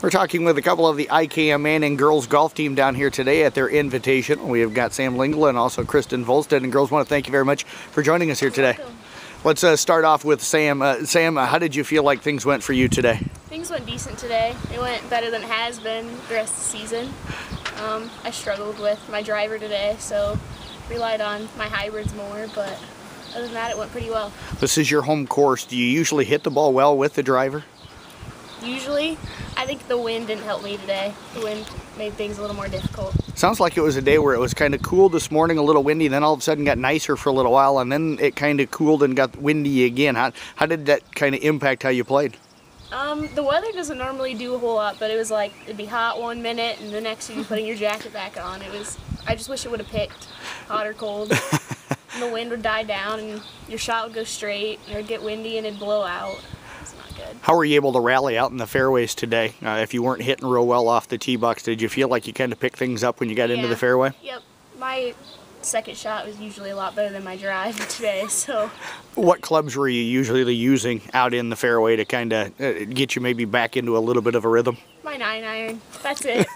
We're talking with a couple of the IKM men and girls golf team down here today at their Invitational. We have got Sam Lingle and also Kristen Vollsted. And girls, want to thank you very much for joining us here today. Let's start off with Sam. Sam, how did you feel like things went for you today? Things went decent today. It went better than it has been the rest of the season. I struggled with my driver today, so relied on my hybrids more, but other than that, it went pretty well. This is your home course. Do you usually hit the ball well with the driver? Usually. I think the wind didn't help me today. The wind made things a little more difficult. Sounds like it was a day where it was kind of cool this morning, a little windy, then all of a sudden got nicer for a little while, and then it kind of cooled and got windy again. How did that kind of impact how you played? The weather doesn't normally do a whole lot, but it was like, it'd be hot 1 minute, and the next you'd be putting your jacket back on. I just wish it would have picked hot or cold. And the wind would die down, and your shot would go straight, and it would get windy, and it'd blow out. It's not good. How were you able to rally out in the fairways today? If you weren't hitting real well off the tee box, did you feel like you kind of picked things up when you got into the fairway? Yep. My second shot was usually a lot better than my drive today, so. What clubs were you usually using out in the fairway to kind of get you maybe back into a little bit of a rhythm? My 9-iron. That's it.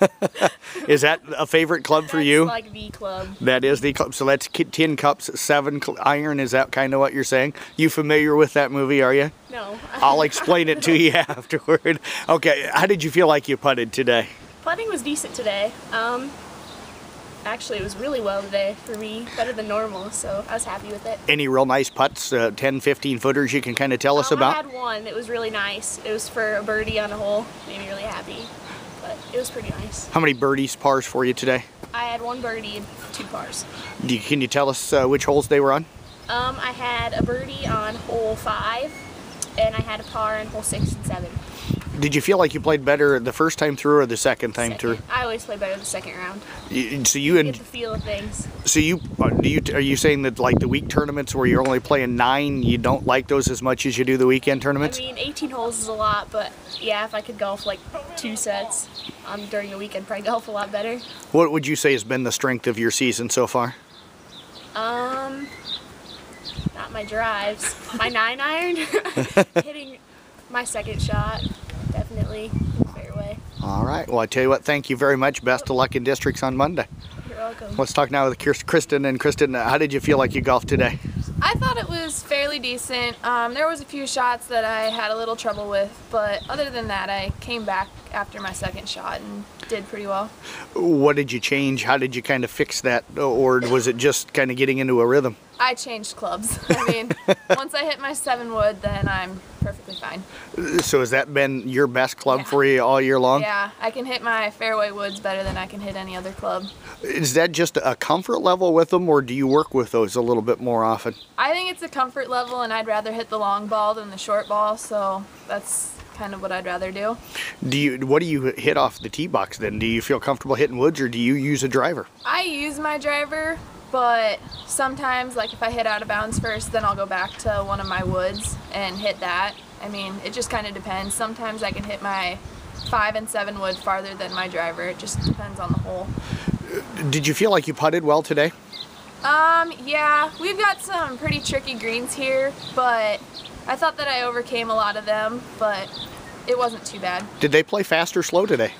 Is that a favorite club for you? That's like the club. That is the club. So that's 10 cups, 7 iron. Is that kind of what you're saying? You familiar with that movie, are you? No. I'll explain it to you afterward. Okay, how did you feel like you putted today? Putting was decent today. Actually, it was really well today for me, better than normal, so I was happy with it. Any real nice putts, 10, 15 footers you can kind of tell us about? I had one that was really nice. It was for a birdie on a hole. Made me really happy, but it was pretty nice. How many birdies, pars for you today? I had 1 birdie and 2 pars. Can you tell us which holes they were on? I had a birdie on hole 5, and I had a par on hole 6 and 7. Did you feel like you played better the first time through or the second time through? I always play better the second round. So you get the feel of things. So are you saying that like the week tournaments where you're only playing 9, you don't like those as much as you do the weekend tournaments? I mean, 18 holes is a lot, but yeah, if I could golf like 2 sets during a week, I'd probably golf a lot better. What would you say has been the strength of your season so far? Not my drives. My 9-iron. Hitting my second shot. Definitely fairway. All right. Well, I tell you what, thank you very much. Best of luck in districts on Monday. You're welcome. Let's talk now with Kristen. And Kristen, how did you feel like you golfed today? I thought it was fairly decent. There was a few shots that I had a little trouble with, but other than that, I came back after my second shot and did pretty well. What did you change? How did you kind of fix that? Or was it just kind of getting into a rhythm? I changed clubs. I mean, once I hit my 7-wood, then I'm perfectly fine. So has that been your best club for you all year long? Yeah, I can hit my fairway woods better than I can hit any other club. Is that just a comfort level with them, or do you work with those a little bit more often? I think it's a comfort level, and I'd rather hit the long ball than the short ball, so that's kind of what I'd rather do. What do you hit off the tee box then? Do you feel comfortable hitting woods, or do you use a driver? I use my driver, but sometimes, like if I hit out of bounds first, then I'll go back to one of my woods and hit that. I mean, it just kind of depends. Sometimes I can hit my 5 and 7 wood farther than my driver. It just depends on the hole. Did you feel like you putted well today? Yeah, we've got some pretty tricky greens here, but I thought that I overcame a lot of them, but it wasn't too bad. Did they play fast or slow today?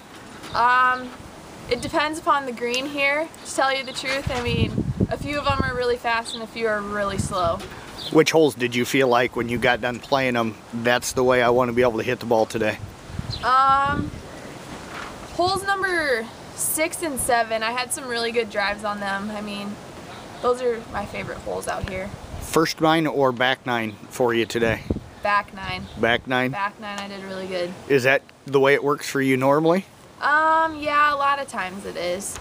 It depends upon the green here, to tell you the truth. I mean, a few of them are really fast and a few are really slow. Which holes did you feel like when you got done playing them, that's the way I want to be able to hit the ball today? Holes number 6 and 7, I had some really good drives on them. I mean, those are my favorite holes out here. First 9 or back 9 for you today? Back 9. Back 9? Back 9, I did really good. Is that the way it works for you normally? Yeah, a lot of times it is.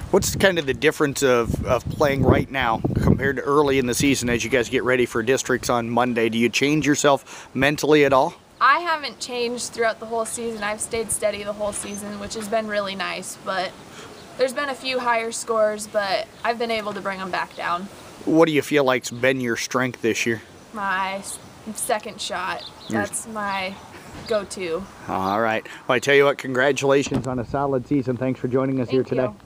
What's kind of the difference of playing right now compared to early in the season as you guys get ready for districts on Monday? Do you change yourself mentally at all? I haven't changed throughout the whole season. I've stayed steady the whole season, which has been really nice, but there's been a few higher scores, but I've been able to bring them back down. What do you feel like's been your strength this year? My second shot. That's my go-to. All right. Well, I tell you what, congratulations on a solid season. Thanks for joining us here today. Thank you.